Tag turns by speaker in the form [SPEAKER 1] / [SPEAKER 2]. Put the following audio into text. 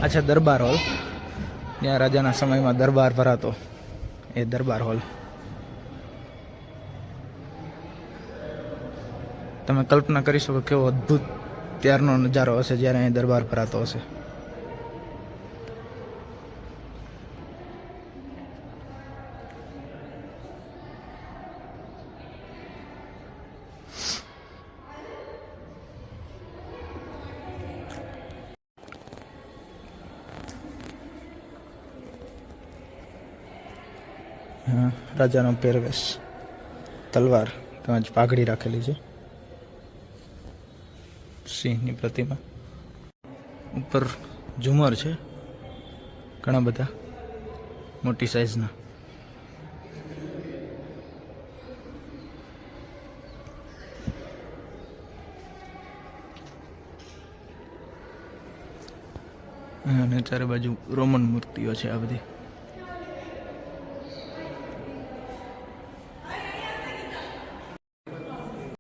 [SPEAKER 1] આ છે દરબાર હોલ, જ્યાં રાજાના સમયમાં દરબાર ભરાતો, એ દરબાર હોલ. તમે કલ્પના કરી શકો કેવો અદ્ભુત ત્યારનો નજારો હશે જ્યારે અહીં દરબાર ભરાતો હશે. રાજાનો પહેરવેશ, તલવાર તેમજ પાઘડી રાખેલી છે, સિંહની પ્રતિમા, ઉપર ઝુમર છે ઘણા બધા મોટી સાઈઝના. અને ચારે બાજુ રોમન મૂર્તિઓ છે આ બધી.